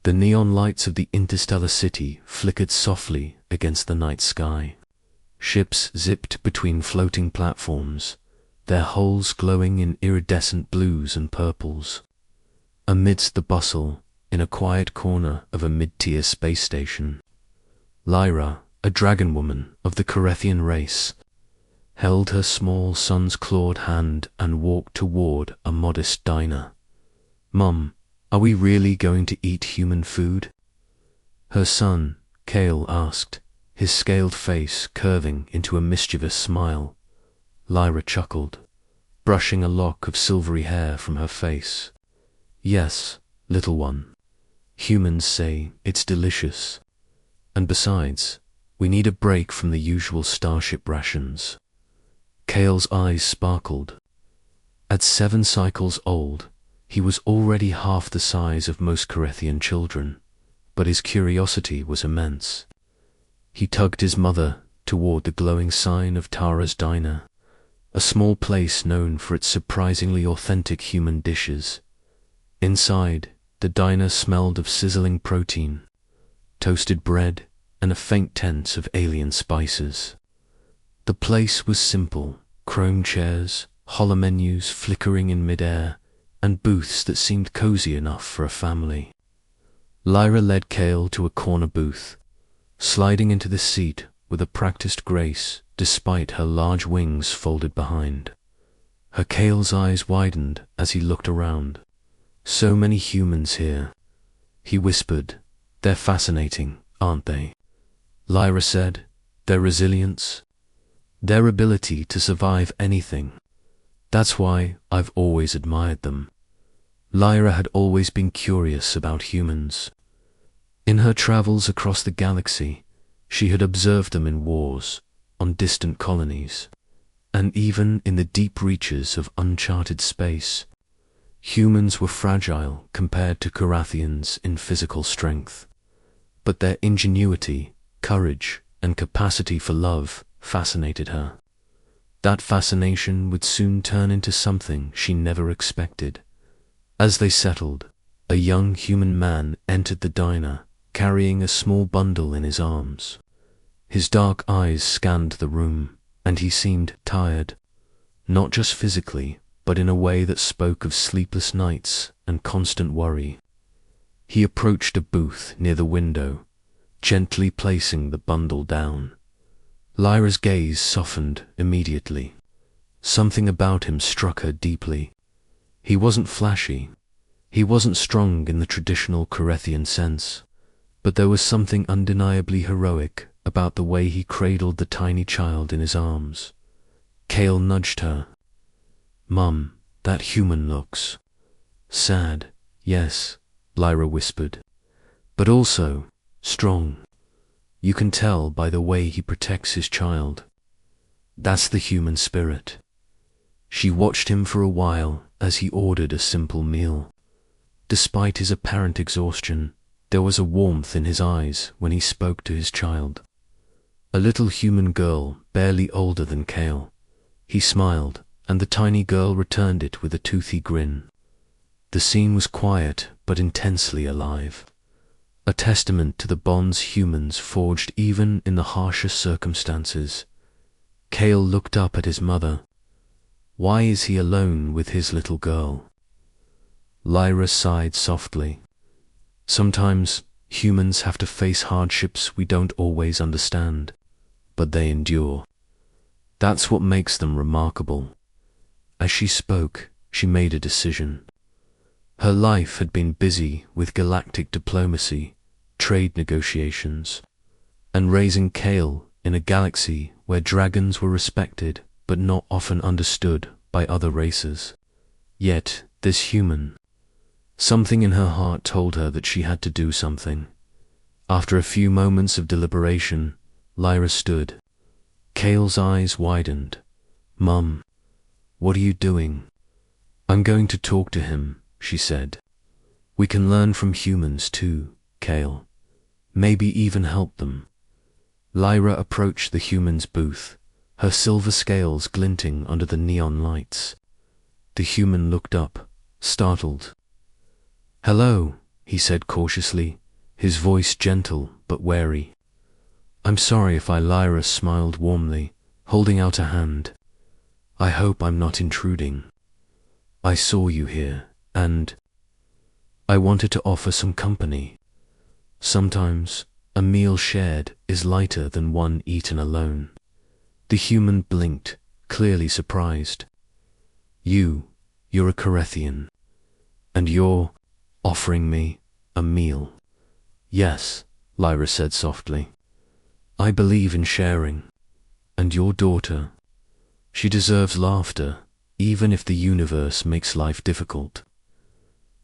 The neon lights of the interstellar city flickered softly against the night sky. Ships zipped between floating platforms, their hulls glowing in iridescent blues and purples. Amidst the bustle, in a quiet corner of a mid-tier space station, Lyra, a dragon woman of the Carethian race, held her small son's clawed hand and walked toward a modest diner. "Mum, are we really going to eat human food?" her son, Kale, asked, his scaled face curving into a mischievous smile. Lyra chuckled, brushing a lock of silvery hair from her face. "Yes, little one. Humans say it's delicious. And besides, we need a break from the usual starship rations." Kale's eyes sparkled. At 7 cycles old, he was already half the size of most Carethian children, but his curiosity was immense. He tugged his mother toward the glowing sign of Tara's Diner, a small place known for its surprisingly authentic human dishes. Inside, the diner smelled of sizzling protein, toasted bread, and a faint tense of alien spices. The place was simple: chrome chairs, hollow menus flickering in mid-air, and booths that seemed cozy enough for a family. Lyra led Kale to a corner booth, sliding into the seat with a practiced grace despite her large wings folded behind. Her Kale's eyes widened as he looked around. "So many humans here," he whispered. "They're fascinating, aren't they?" Lyra said, "Their resilience, their ability to survive anything. That's why I've always admired them." Lyra had always been curious about humans. In her travels across the galaxy, she had observed them in wars, on distant colonies, and even in the deep reaches of uncharted space. Humans were fragile compared to Carethians in physical strength, but their ingenuity, courage, and capacity for love fascinated her. That fascination would soon turn into something she never expected. As they settled, a young human man entered the diner, carrying a small bundle in his arms. His dark eyes scanned the room, and he seemed tired, not just physically, but in a way that spoke of sleepless nights and constant worry. He approached a booth near the window, gently placing the bundle down. Lyra's gaze softened immediately. Something about him struck her deeply. He wasn't flashy. He wasn't strong in the traditional Carethian sense, but there was something undeniably heroic about the way he cradled the tiny child in his arms. Kale nudged her. "Mum, that human looks sad." "Yes," Lyra whispered, "but also strong. You can tell by the way he protects his child. That's the human spirit." She watched him for a while as he ordered a simple meal. Despite his apparent exhaustion, there was a warmth in his eyes when he spoke to his child. A little human girl, barely older than Kale. He smiled, and the tiny girl returned it with a toothy grin. The scene was quiet but intensely alive, a testament to the bonds humans forged even in the harshest circumstances. Kale looked up at his mother. "Why is he alone with his little girl?" Lyra sighed softly. "Sometimes humans have to face hardships we don't always understand, but they endure. That's what makes them remarkable." As she spoke, she made a decision. Her life had been busy with galactic diplomacy, trade negotiations, and raising Kale in a galaxy where dragons were respected but not often understood by other races. Yet, this human, something in her heart told her that she had to do something. After a few moments of deliberation, Lyra stood. Kale's eyes widened. "Mum, what are you doing?" "I'm going to talk to him," she said. "We can learn from humans too, Kale. Maybe even help them." Lyra approached the human's booth, her silver scales glinting under the neon lights. The human looked up, startled. "Hello," he said cautiously, his voice gentle but wary. I'm sorry if Lyra smiled warmly, holding out a hand. I hope I'm not intruding. I saw you here, and I wanted to offer some company. Sometimes a meal shared is lighter than one eaten alone. The human blinked, clearly surprised. You're a Carethian, and you're offering me a meal. Yes, Lyra said softly. I believe in sharing. And your daughter, she deserves laughter, even if the universe makes life difficult.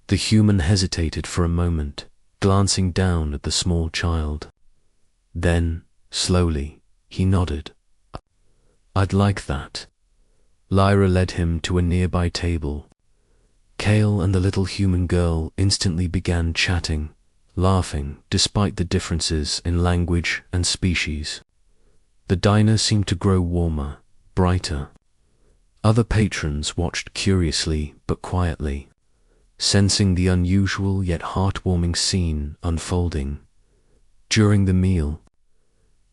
The human hesitated for a moment, glancing down at the small child. Then, slowly, he nodded. I'd like that. Lyra led him to a nearby table. Kale and the little human girl instantly began chatting, laughing despite the differences in language and species. The diner seemed to grow warmer, brighter. Other patrons watched curiously but quietly, sensing the unusual yet heartwarming scene unfolding. During the meal,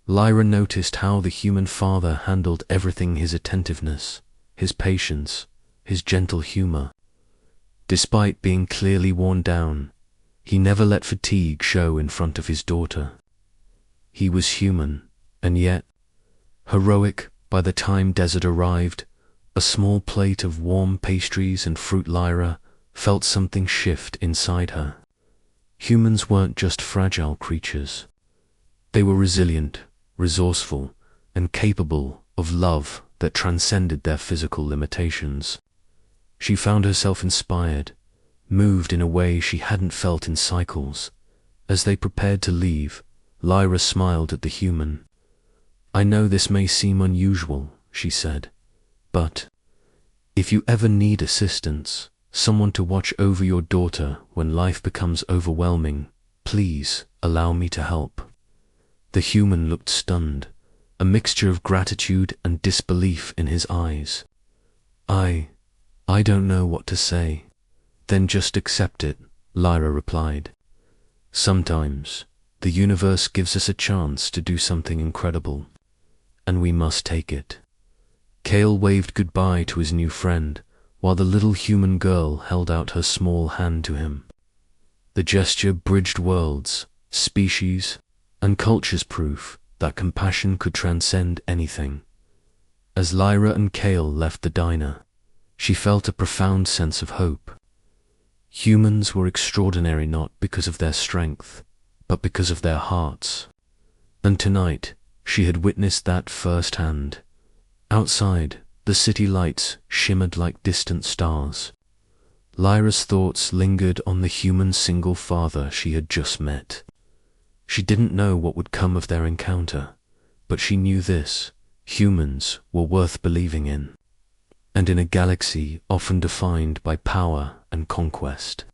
Lyra noticed how the human father handled everything: his attentiveness, his patience, his gentle humor. Despite being clearly worn down, he never let fatigue show in front of his daughter. He was human, and yet heroic. By the time dessert arrived, a small plate of warm pastries and fruit, Lyra felt something shift inside her. Humans weren't just fragile creatures. They were resilient, resourceful, and capable of love that transcended their physical limitations. She found herself inspired, moved in a way she hadn't felt in cycles. As they prepared to leave, Lyra smiled at the human. I know this may seem unusual, she said, but if you ever need assistance, someone to watch over your daughter when life becomes overwhelming, please allow me to help. The human looked stunned, a mixture of gratitude and disbelief in his eyes. I don't know what to say. Then just accept it, Lyra replied. Sometimes the universe gives us a chance to do something incredible, and we must take it. Kale waved goodbye to his new friend, while the little human girl held out her small hand to him. The gesture bridged worlds, species, and cultures, proof that compassion could transcend anything. As Lyra and Kale left the diner, she felt a profound sense of hope. Humans were extraordinary not because of their strength, but because of their hearts. And tonight, she had witnessed that firsthand. Outside, the city lights shimmered like distant stars. Lyra's thoughts lingered on the human single father she had just met. She didn't know what would come of their encounter, but she knew this: humans were worth believing in. And in a galaxy often defined by power and conquest,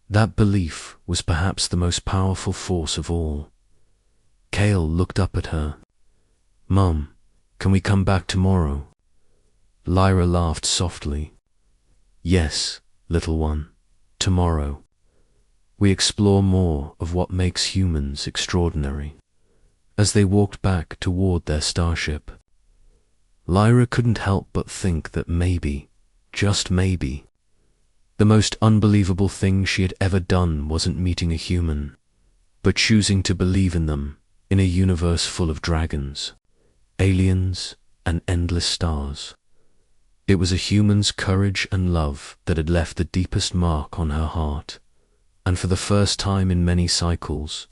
that belief was perhaps the most powerful force of all. Kale looked up at her. Mum, can we come back tomorrow? Lyra laughed softly. Yes, little one, tomorrow. We explore more of what makes humans extraordinary. As they walked back toward their starship, Lyra couldn't help but think that maybe, just maybe, the most unbelievable thing she had ever done wasn't meeting a human, but choosing to believe in them in a universe full of dragons, aliens, and endless stars. It was a human's courage and love that had left the deepest mark on her heart, and for the first time in many cycles,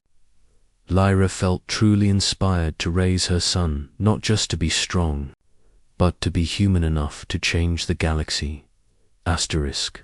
Lyra felt truly inspired to raise her son not just to be strong, but to be human enough to change the galaxy. Asterisk.